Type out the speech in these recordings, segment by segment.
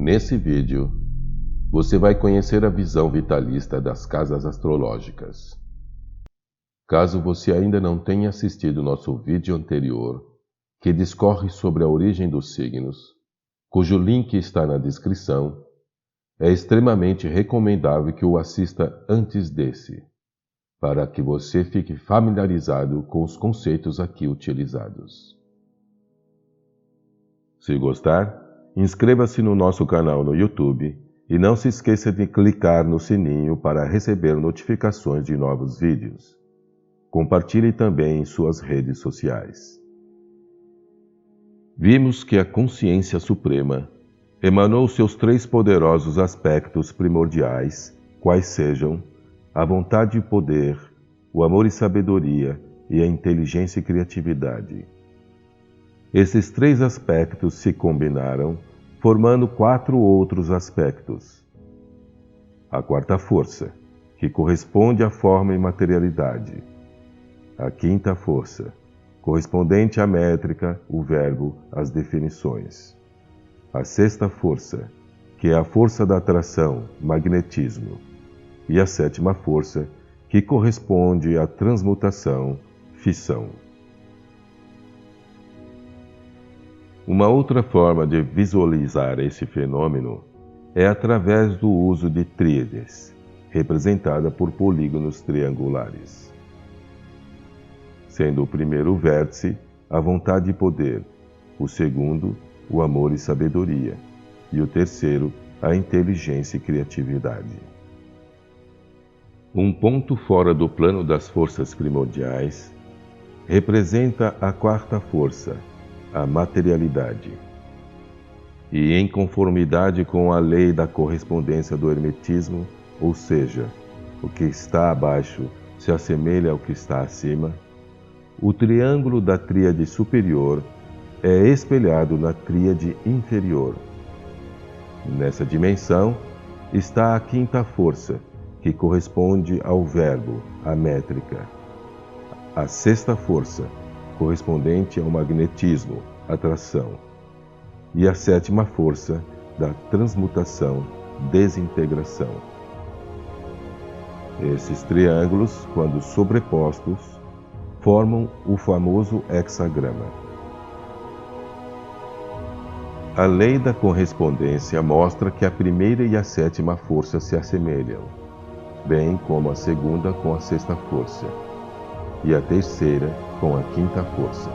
Nesse vídeo, você vai conhecer a visão vitalista das casas astrológicas. Caso você ainda não tenha assistido nosso vídeo anterior, que discorre sobre a origem dos signos, cujo link está na descrição, é extremamente recomendável que o assista antes desse, para que você fique familiarizado com os conceitos aqui utilizados. Se gostar, inscreva-se no nosso canal no YouTube e não se esqueça de clicar no sininho para receber notificações de novos vídeos. Compartilhe também em suas redes sociais. Vimos que a consciência suprema emanou seus três poderosos aspectos primordiais, quais sejam a vontade e poder, o amor e sabedoria e a inteligência e criatividade. Esses três aspectos se combinaram, formando quatro outros aspectos. A quarta força, que corresponde à forma e materialidade. A quinta força, correspondente à métrica, o verbo, as definições. A sexta força, que é a força da atração, magnetismo. E a sétima força, que corresponde à transmutação, fissão. Uma outra forma de visualizar esse fenômeno é através do uso de tríades, representada por polígonos triangulares. Sendo o primeiro vértice a vontade e poder, o segundo, o amor e sabedoria, e o terceiro, a inteligência e criatividade. Um ponto fora do plano das forças primordiais representa a quarta força, a materialidade. E em conformidade com a lei da correspondência do hermetismo, ou seja, o que está abaixo se assemelha ao que está acima, o triângulo da tríade superior é espelhado na tríade inferior. Nessa dimensão está a quinta força, que corresponde ao verbo, à métrica. A sexta força, correspondente ao magnetismo, atração. E a sétima força, da transmutação, desintegração. Esses triângulos, quando sobrepostos, formam o famoso hexagrama. A lei da correspondência mostra que a primeira e a sétima força se assemelham, bem como a segunda com a sexta força, e a terceira com a quinta força.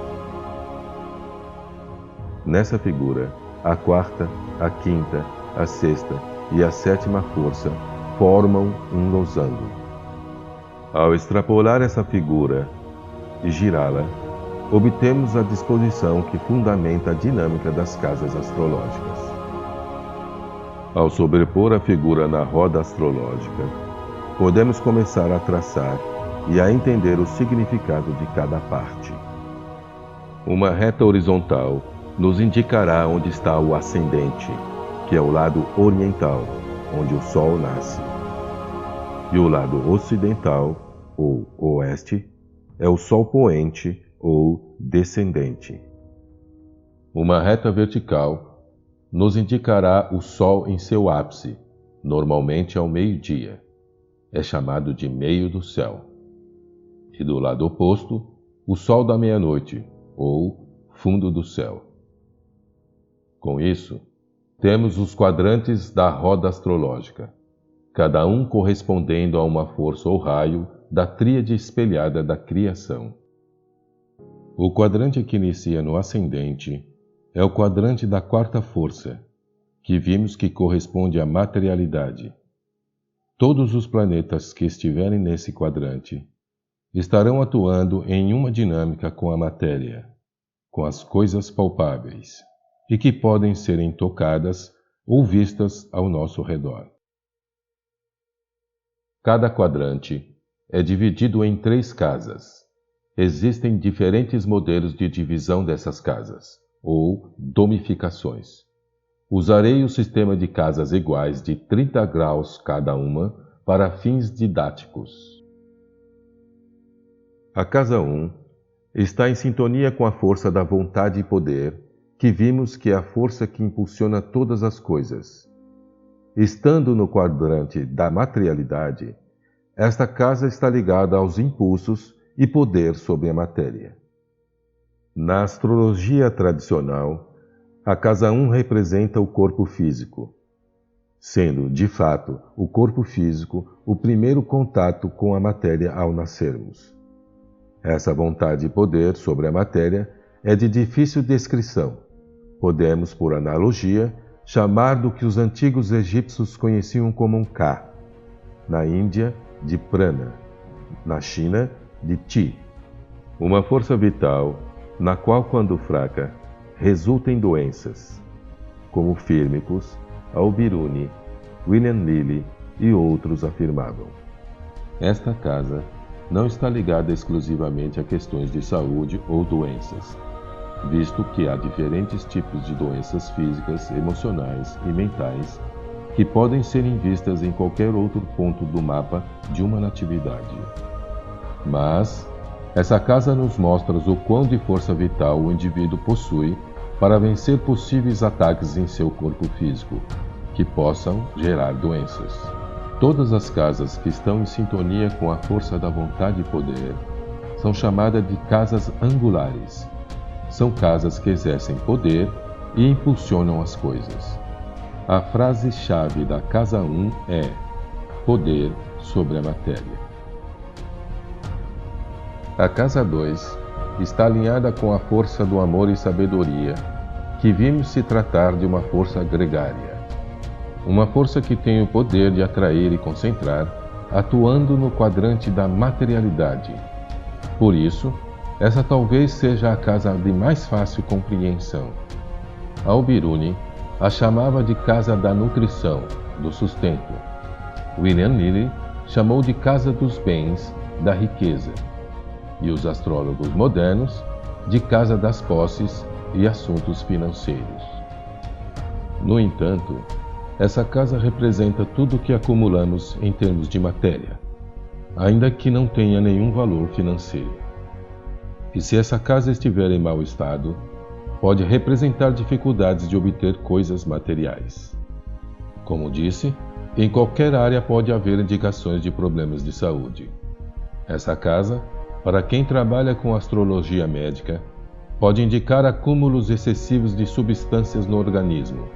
Nessa figura, a quarta, a quinta, a sexta e a sétima força formam um losango. Ao extrapolar essa figura e girá-la, obtemos a disposição que fundamenta a dinâmica das casas astrológicas. Ao sobrepor a figura na roda astrológica, podemos começar a traçar e a entender o significado de cada parte. Uma reta horizontal nos indicará onde está o ascendente, que é o lado oriental, onde o Sol nasce. E o lado ocidental, ou oeste, é o Sol poente, ou descendente. Uma reta vertical nos indicará o Sol em seu ápice, normalmente ao meio-dia. É chamado de meio do céu. E do lado oposto, o Sol da meia-noite, ou fundo do céu. Com isso, temos os quadrantes da roda astrológica, cada um correspondendo a uma força ou raio da tríade espelhada da criação. O quadrante que inicia no ascendente é o quadrante da quarta força, que vimos que corresponde à materialidade. Todos os planetas que estiverem nesse quadrante estarão atuando em uma dinâmica com a matéria, com as coisas palpáveis, e que podem serem tocadas ou vistas ao nosso redor. Cada quadrante é dividido em 3 casas. Existem diferentes modelos de divisão dessas casas, ou domificações. Usarei o sistema de casas iguais de 30 graus cada uma para fins didáticos. A casa 1 está em sintonia com a força da vontade e poder, que vimos que é a força que impulsiona todas as coisas. Estando no quadrante da materialidade, esta casa está ligada aos impulsos e poder sobre a matéria. Na astrologia tradicional, a casa 1 representa o corpo físico, sendo, de fato, o corpo físico o primeiro contato com a matéria ao nascermos. Essa vontade e poder sobre a matéria é de difícil descrição. Podemos, por analogia, chamar do que os antigos egípcios conheciam como um Ka, na Índia, de Prana, na China, de Chi, uma força vital na qual, quando fraca, resulta em doenças, como Fírmicos, Al-Biruni, William Lilly e outros afirmavam. Esta casa não está ligada exclusivamente a questões de saúde ou doenças, visto que há diferentes tipos de doenças físicas, emocionais e mentais que podem ser vistas em qualquer outro ponto do mapa de uma natividade. Mas essa casa nos mostra o quão de força vital o indivíduo possui para vencer possíveis ataques em seu corpo físico, que possam gerar doenças. Todas as casas que estão em sintonia com a força da vontade e poder são chamadas de casas angulares. São casas que exercem poder e impulsionam as coisas. A frase-chave da casa 1 é poder sobre a matéria. A casa 2 está alinhada com a força do amor e sabedoria, que vimos se tratar de uma força gregária. Uma força que tem o poder de atrair e concentrar, atuando no quadrante da materialidade. Por isso, essa talvez seja a casa de mais fácil compreensão. Al-Biruni a chamava de casa da nutrição, do sustento. William Lilly chamou de casa dos bens, da riqueza. E os astrólogos modernos de casa das posses e assuntos financeiros. No entanto, essa casa representa tudo o que acumulamos em termos de matéria, ainda que não tenha nenhum valor financeiro. E se essa casa estiver em mau estado, pode representar dificuldades de obter coisas materiais. Como disse, em qualquer área pode haver indicações de problemas de saúde. Essa casa, para quem trabalha com astrologia médica, pode indicar acúmulos excessivos de substâncias no organismo,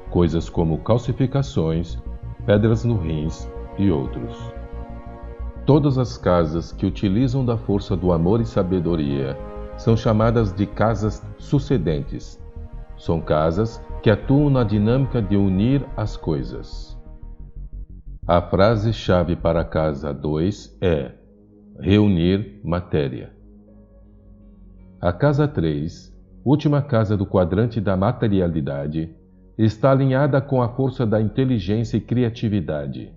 coisas como calcificações, pedras no rins e outros. Todas as casas que utilizam da força do amor e sabedoria são chamadas de casas sucedentes. São casas que atuam na dinâmica de unir as coisas. A frase-chave para a casa 2 é reunir matéria. A casa 3, última casa do quadrante da materialidade, está alinhada com a força da inteligência e criatividade.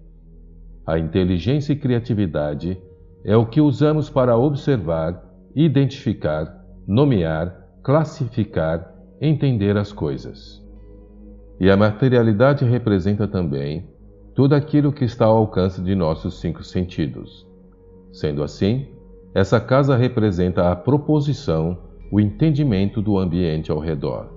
A inteligência e criatividade é o que usamos para observar, identificar, nomear, classificar, entender as coisas. E a materialidade representa também tudo aquilo que está ao alcance de nossos 5 sentidos. Sendo assim, essa casa representa a proposição, o entendimento do ambiente ao redor.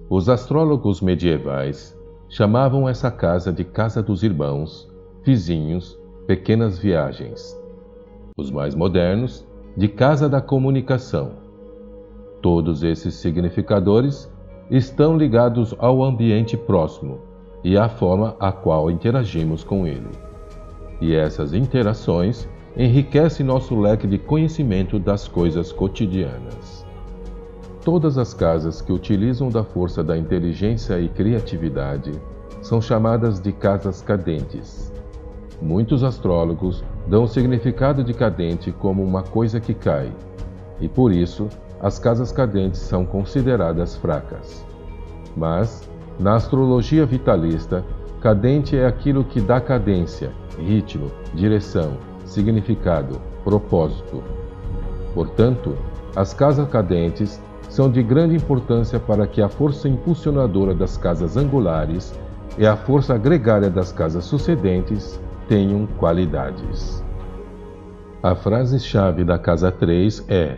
Os astrólogos medievais chamavam essa casa de casa dos irmãos, vizinhos, pequenas viagens. Os mais modernos, de casa da comunicação. Todos esses significadores estão ligados ao ambiente próximo e à forma a qual interagimos com ele. E essas interações enriquecem nosso leque de conhecimento das coisas cotidianas. Todas as casas que utilizam da força da inteligência e criatividade são chamadas de casas cadentes. Muitos astrólogos dão o significado de cadente como uma coisa que cai, e por isso as casas cadentes são consideradas fracas. Mas, na astrologia vitalista, cadente é aquilo que dá cadência, ritmo, direção, significado, propósito. Portanto, as casas cadentes são de grande importância para que a força impulsionadora das casas angulares e a força gregária das casas sucedentes tenham qualidades. A frase-chave da casa 3 é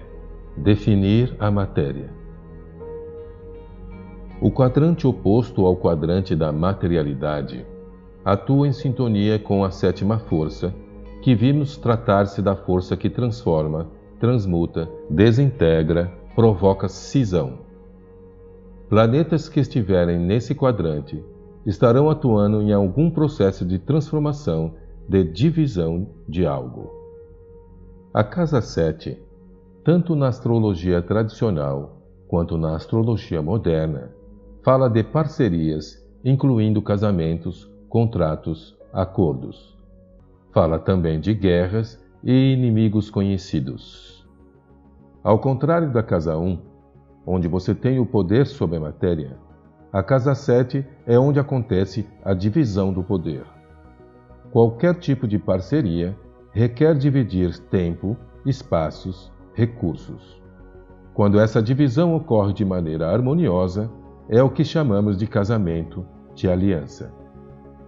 definir a matéria. O quadrante oposto ao quadrante da materialidade atua em sintonia com a sétima força, que vimos tratar-se da força que transforma, transmuta, desintegra, provoca cisão. Planetas que estiverem nesse quadrante estarão atuando em algum processo de transformação, de divisão de algo. A casa 7, tanto na astrologia tradicional quanto na astrologia moderna, fala de parcerias, incluindo casamentos, contratos, acordos. Fala também de guerras e inimigos conhecidos. Ao contrário da casa 1, onde você tem o poder sobre a matéria, a casa 7 é onde acontece a divisão do poder. Qualquer tipo de parceria requer dividir tempo, espaços, recursos. Quando essa divisão ocorre de maneira harmoniosa, é o que chamamos de casamento, de aliança.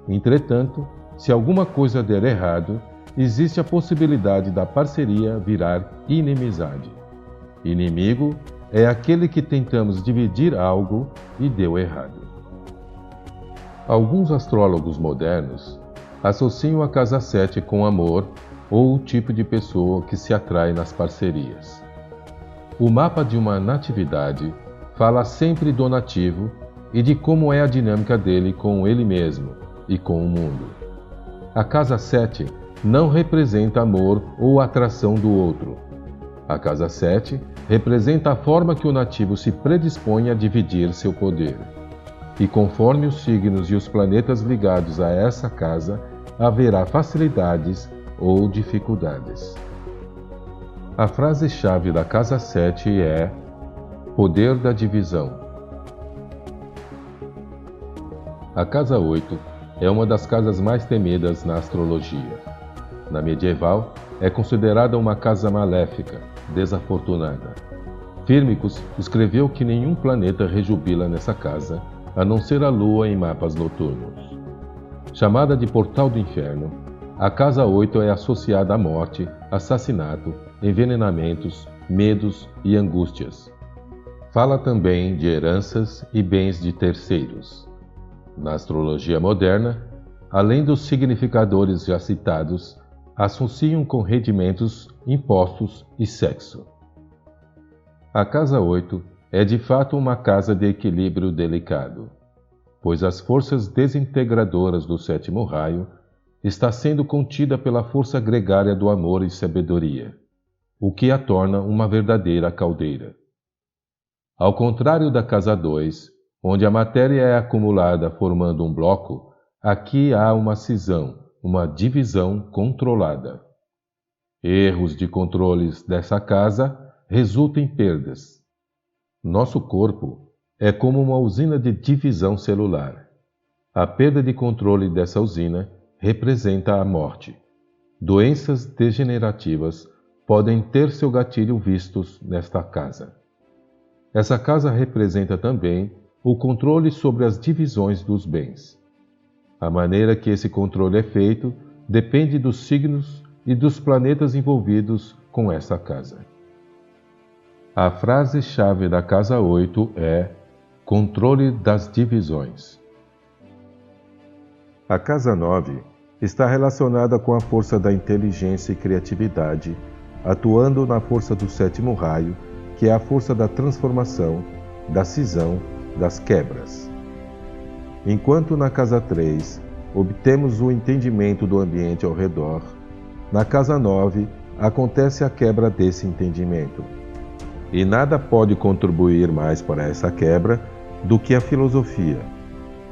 Entretanto, se alguma coisa der errado, existe a possibilidade da parceria virar inimizade. Inimigo é aquele que tentamos dividir algo e deu errado. Alguns astrólogos modernos associam a casa 7 com amor ou o tipo de pessoa que se atrai nas parcerias. O mapa de uma natividade fala sempre do nativo e de como é a dinâmica dele com ele mesmo e com o mundo. A casa 7 não representa amor ou atração do outro. A casa 7 representa a forma que o nativo se predispõe a dividir seu poder. E conforme os signos e os planetas ligados a essa casa, haverá facilidades ou dificuldades. A frase-chave da casa 7 é poder da divisão. A casa 8 é uma das casas mais temidas na astrologia. Na medieval, é considerada uma casa maléfica, desafortunada. Fírmicos escreveu que nenhum planeta rejubila nessa casa, a não ser a Lua em mapas noturnos. Chamada de Portal do Inferno, a casa 8 é associada à morte, assassinato, envenenamentos, medos e angústias. Fala também de heranças e bens de terceiros. Na astrologia moderna, além dos significadores já citados, associam com rendimentos, impostos e sexo. A casa 8 é de fato uma casa de equilíbrio delicado, pois as forças desintegradoras do sétimo raio está sendo contida pela força gregária do amor e sabedoria, o que a torna uma verdadeira caldeira. Ao contrário da casa 2, onde a matéria é acumulada formando um bloco, aqui há uma cisão, uma divisão controlada. Erros de controles dessa casa resultam em perdas. Nosso corpo é como uma usina de divisão celular. A perda de controle dessa usina representa a morte. Doenças degenerativas podem ter seu gatilho vistos nesta casa. Essa casa representa também o controle sobre as divisões dos bens. A maneira que esse controle é feito depende dos signos e dos planetas envolvidos com essa casa. A frase-chave da casa 8 é controle das divisões. A casa 9 está relacionada com a força da inteligência e criatividade, atuando na força do sétimo raio, que é a força da transformação, da cisão, das quebras. Enquanto na casa 3 obtemos o entendimento do ambiente ao redor, na casa 9 acontece a quebra desse entendimento. E nada pode contribuir mais para essa quebra do que a filosofia.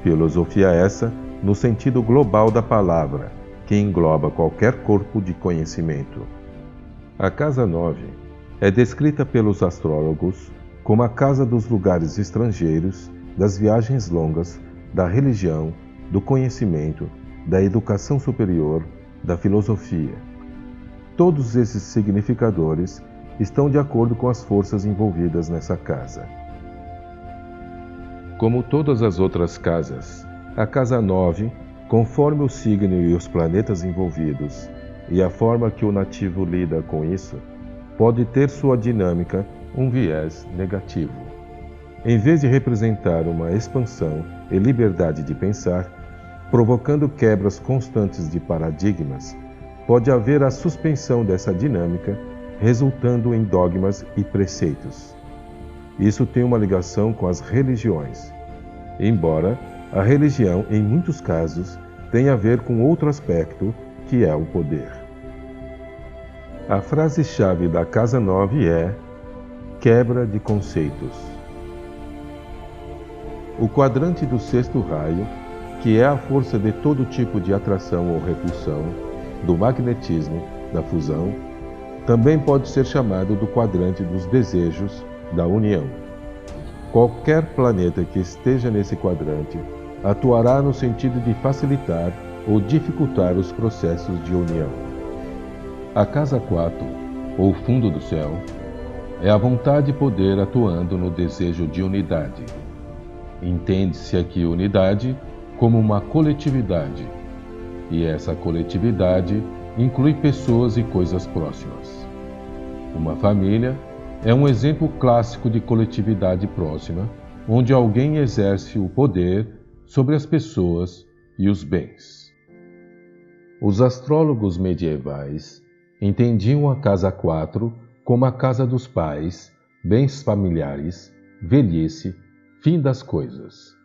Filosofia essa no sentido global da palavra, que engloba qualquer corpo de conhecimento. A casa 9 é descrita pelos astrólogos como a casa dos lugares estrangeiros, das viagens longas, da religião, do conhecimento, da educação superior, da filosofia. Todos esses significadores estão de acordo com as forças envolvidas nessa casa. Como todas as outras casas, a casa 9, conforme o signo e os planetas envolvidos, e a forma que o nativo lida com isso, pode ter sua dinâmica um viés negativo. em vez de representar uma expansão e liberdade de pensar, provocando quebras constantes de paradigmas, pode haver a suspensão dessa dinâmica, resultando em dogmas e preceitos. Isso tem uma ligação com as religiões, embora a religião, em muitos casos, tenha a ver com outro aspecto, que é o poder. A frase-chave da Casa 9 é quebra de conceitos. O quadrante do sexto raio, que é a força de todo tipo de atração ou repulsão, do magnetismo, da fusão, também pode ser chamado do quadrante dos desejos, da união. Qualquer planeta que esteja nesse quadrante atuará no sentido de facilitar ou dificultar os processos de união. A Casa 4, ou fundo do céu, é a vontade e poder atuando no desejo de unidade. Entende-se aqui unidade como uma coletividade, e essa coletividade inclui pessoas e coisas próximas. Uma família é um exemplo clássico de coletividade próxima, onde alguém exerce o poder sobre as pessoas e os bens. Os astrólogos medievais entendiam a Casa 4 como a casa dos pais, bens familiares, velhice, fim das coisas.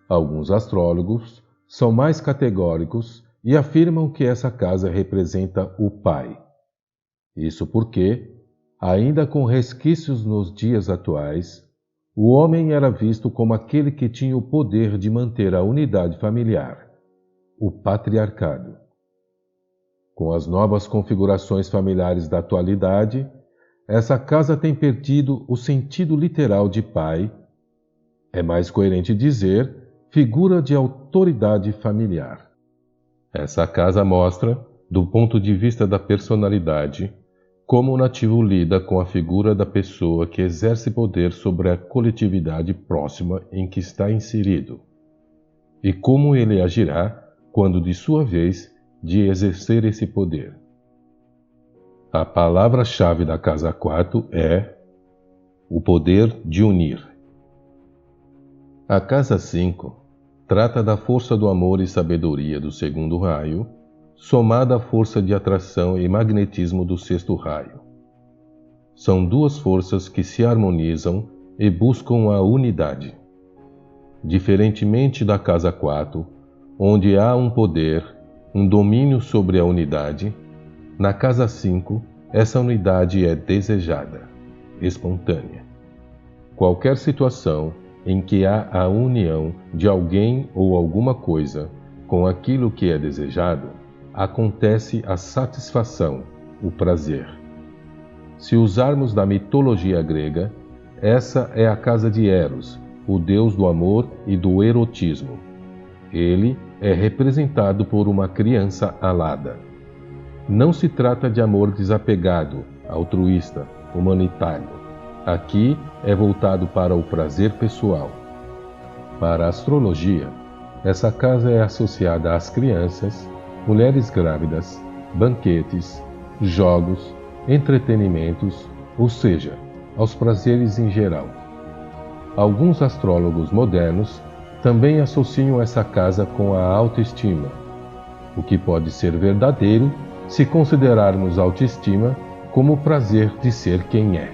Alguns astrólogos são mais categóricos e afirmam que essa casa representa o pai. Isso porque, ainda com resquícios nos dias atuais, o homem era visto como aquele que tinha o poder de manter a unidade familiar, o patriarcado. Com as novas configurações familiares da atualidade, essa casa tem perdido o sentido literal de pai. É mais coerente dizer figura de autoridade familiar. Essa casa mostra, do ponto de vista da personalidade, como o nativo lida com a figura da pessoa que exerce poder sobre a coletividade próxima em que está inserido, e como ele agirá quando, de sua vez, de exercer esse poder. A palavra-chave da Casa 4 é o poder de unir. A Casa 5 trata da força do amor e sabedoria do segundo raio, somada à força de atração e magnetismo do sexto raio. São duas forças que se harmonizam e buscam a unidade. Diferentemente da Casa 4, onde há um poder, um domínio sobre a unidade, na Casa 5, essa unidade é desejada, espontânea. Qualquer situação em que há a união de alguém ou alguma coisa com aquilo que é desejado, acontece a satisfação, o prazer. Se usarmos da mitologia grega, essa é a casa de Eros, o deus do amor e do erotismo. Ele é representado por uma criança alada. Não se trata de amor desapegado, altruísta, humanitário. Aqui é voltado para o prazer pessoal. Para a astrologia, essa casa é associada às crianças, mulheres grávidas, banquetes, jogos, entretenimentos, ou seja, aos prazeres em geral. Alguns astrólogos modernos também associam essa casa com a autoestima, o que pode ser verdadeiro se considerarmos a autoestima como o prazer de ser quem é.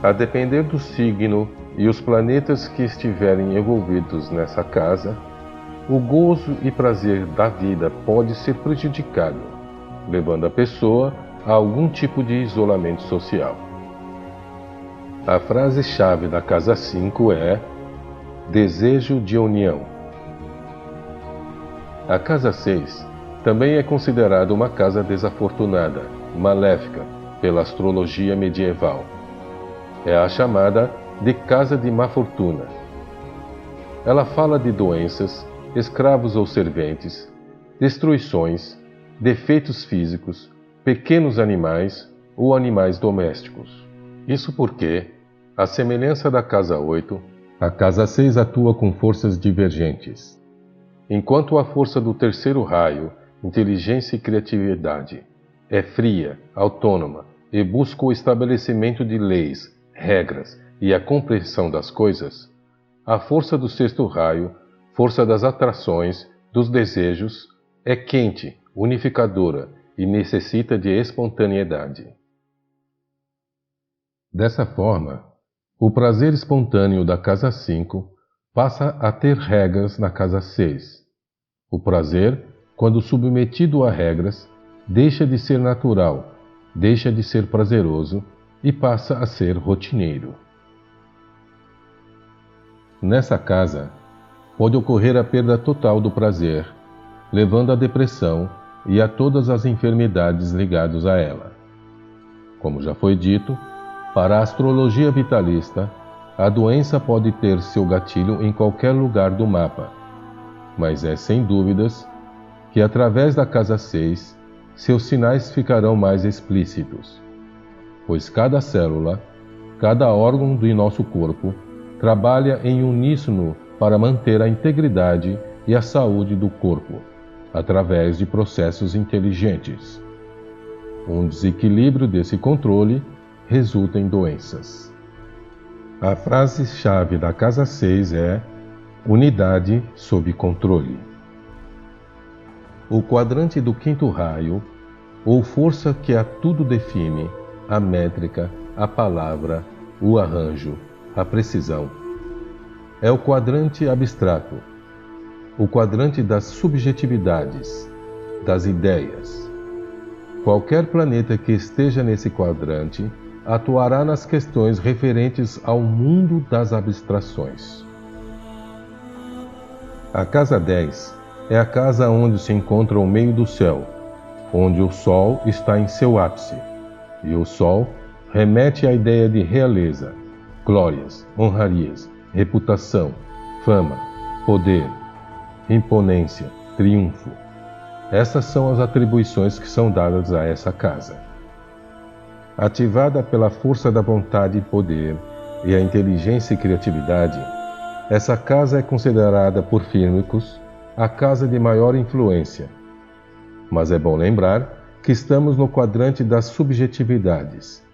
A depender do signo e os planetas que estiverem envolvidos nessa casa, o gozo e prazer da vida pode ser prejudicado, levando a pessoa a algum tipo de isolamento social. A frase-chave da Casa 5 é desejo de união. A Casa 6 também é considerada uma casa desafortunada, maléfica, pela astrologia medieval. É a chamada de Casa de Má Fortuna. Ela fala de doenças, escravos ou serventes, destruições, defeitos físicos, pequenos animais ou animais domésticos. Isso porque, à semelhança da Casa 8, a Casa 6 atua com forças divergentes. Enquanto a força do terceiro raio, inteligência e criatividade, é fria, autônoma e busca o estabelecimento de leis, regras, e a compreensão das coisas, a força do sexto raio, força das atrações, dos desejos, é quente, unificadora e necessita de espontaneidade. Dessa forma, o prazer espontâneo da casa 5 passa a ter regras na casa 6. O prazer, quando submetido a regras, deixa de ser natural, deixa de ser prazeroso e passa a ser rotineiro. Nessa casa, pode ocorrer a perda total do prazer, levando à depressão e a todas as enfermidades ligadas a ela. Como já foi dito, para a astrologia vitalista, a doença pode ter seu gatilho em qualquer lugar do mapa, mas é sem dúvidas que através da casa 6, seus sinais ficarão mais explícitos, pois cada célula, cada órgão do nosso corpo trabalha em uníssono para manter a integridade e a saúde do corpo, através de processos inteligentes. Um desequilíbrio desse controle resulta em doenças. A frase-chave da casa 6 é unidade sob controle. O quadrante do quinto raio, ou força que a tudo define, a métrica, a palavra, o arranjo, a precisão, é o quadrante abstrato, o quadrante das subjetividades, das ideias. Qualquer planeta que esteja nesse quadrante atuará nas questões referentes ao mundo das abstrações. A casa 10 é a casa onde se encontra o meio do céu, onde o Sol está em seu ápice, e o Sol remete à ideia de realeza, glórias, honrarias, reputação, fama, poder, imponência, triunfo. Essas são as atribuições que são dadas a essa casa. Ativada pela força da vontade e poder e a inteligência e criatividade, essa casa é considerada por fílmicos a casa de maior influência. Mas é bom lembrar que estamos no quadrante das subjetividades.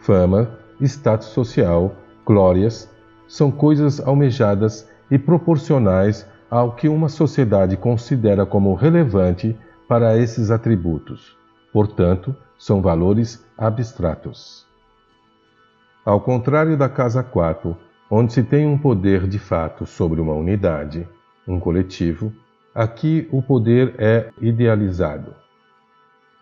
Fama, status social, glórias, são coisas almejadas e proporcionais ao que uma sociedade considera como relevante para esses atributos. Portanto, são valores abstratos. Ao contrário da casa 4, onde se tem um poder de fato sobre uma unidade, um coletivo, aqui o poder é idealizado.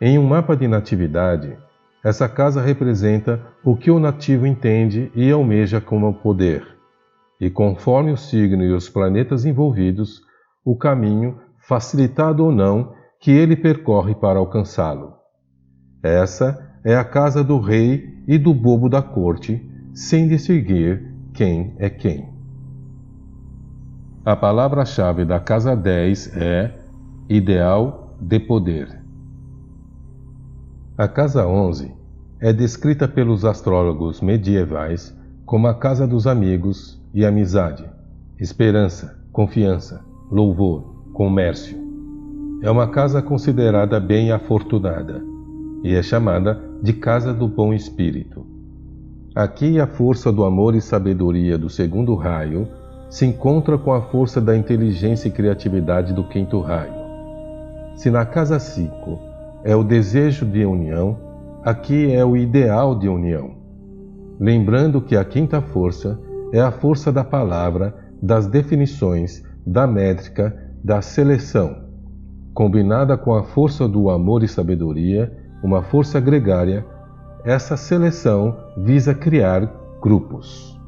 Em um mapa de natividade, essa casa representa o que o nativo entende e almeja como poder, e conforme o signo e os planetas envolvidos, o caminho, facilitado ou não, que ele percorre para alcançá-lo. Essa é a casa do rei e do bobo da corte, sem distinguir quem é quem. A palavra-chave da casa 10 é ideal de poder. A casa 11 é descrita pelos astrólogos medievais como a casa dos amigos e amizade, esperança, confiança, louvor, comércio. É uma casa considerada bem afortunada e é chamada de casa do bom espírito. Aqui a força do amor e sabedoria do segundo raio se encontra com a força da inteligência e criatividade do quinto raio. Se na casa 5 é o desejo de união, aqui é o ideal de união. Lembrando que a quinta força é a força da palavra, das definições, da métrica, da seleção, combinada com a força do amor e sabedoria, uma força gregária. Essa seleção visa criar grupos.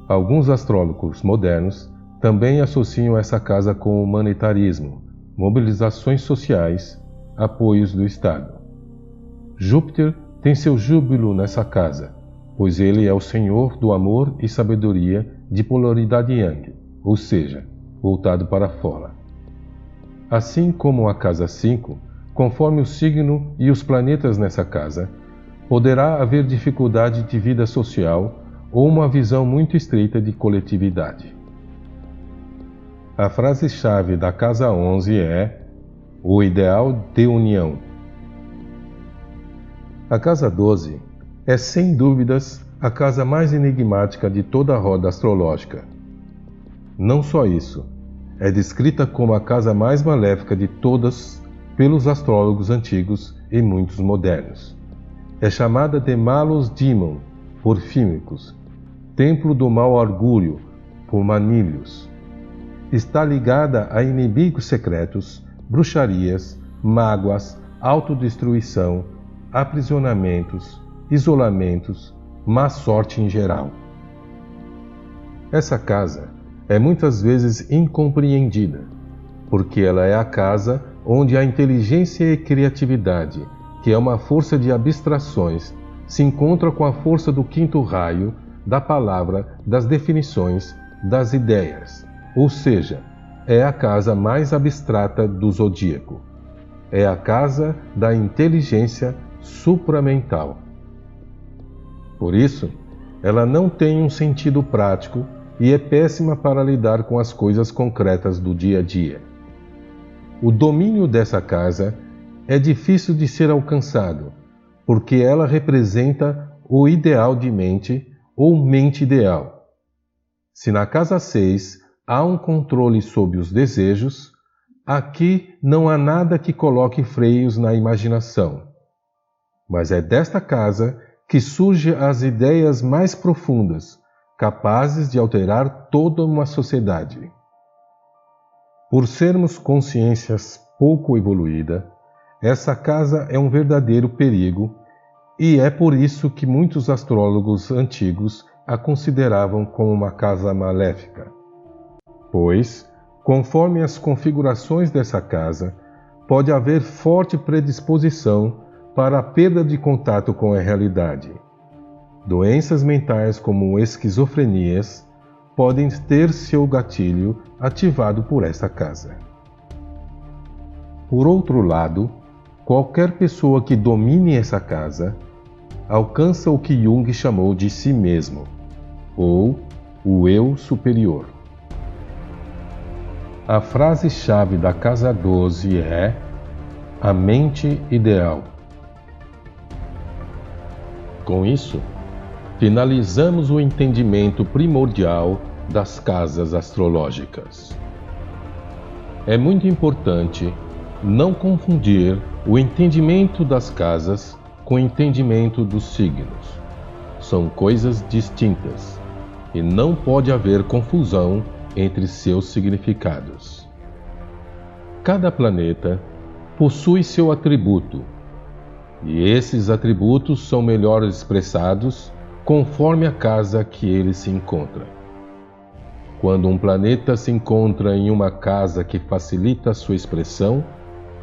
Alguns astrólogos modernos também associam essa casa com o humanitarismo, mobilizações sociais, apoios do Estado. Júpiter tem seu júbilo nessa casa, pois ele é o senhor do amor e sabedoria de polaridade yang, ou seja, voltado para fora. Assim como a casa 5, conforme o signo e os planetas nessa casa, poderá haver dificuldade de vida social ou uma visão muito estreita de coletividade. A frase-chave da casa 11 é o ideal de união. A casa 12 é sem dúvidas a casa mais enigmática de toda a roda astrológica. Não só isso, é descrita como a casa mais maléfica de todas pelos astrólogos antigos e muitos modernos. É chamada de Malus Demon por Fímicos, Templo do Mau Augúrio por Manilius. Está ligada a inimigos secretos, bruxarias, mágoas, autodestruição, aprisionamentos, isolamentos, má sorte em geral. Essa casa é muitas vezes incompreendida, porque ela é a casa onde a inteligência e criatividade, que é uma força de abstrações, se encontra com a força do quinto raio, da palavra, das definições, das ideias. Ou seja, é a casa mais abstrata do zodíaco. É a casa da inteligência supramental. Por isso, ela não tem um sentido prático e é péssima para lidar com as coisas concretas do dia a dia. O domínio dessa casa é difícil de ser alcançado, porque ela representa o ideal de mente ou mente ideal. Se na casa 6 há um controle sobre os desejos, aqui não há nada que coloque freios na imaginação. Mas é desta casa que surgem as ideias mais profundas, capazes de alterar toda uma sociedade. Por sermos consciências pouco evoluídas, essa casa é um verdadeiro perigo, e é por isso que muitos astrólogos antigos a consideravam como uma casa maléfica. Pois, conforme as configurações dessa casa, pode haver forte predisposição para a perda de contato com a realidade. Doenças mentais como esquizofrenias podem ter seu gatilho ativado por esta casa. Por outro lado, qualquer pessoa que domine essa casa alcança o que Jung chamou de si mesmo, ou o eu superior. A frase-chave da casa 12 é a mente ideal. Com isso, finalizamos o entendimento primordial das casas astrológicas. É muito importante não confundir o entendimento das casas com o entendimento dos signos. São coisas distintas e não pode haver confusão entre seus significados. Cada planeta possui seu atributo, e esses atributos são melhor expressados conforme a casa que ele se encontra. Quando um planeta se encontra em uma casa que facilita sua expressão,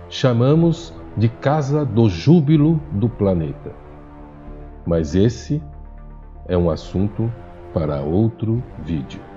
chamamos de casa do júbilo do planeta. Mas esse é um assunto para outro vídeo.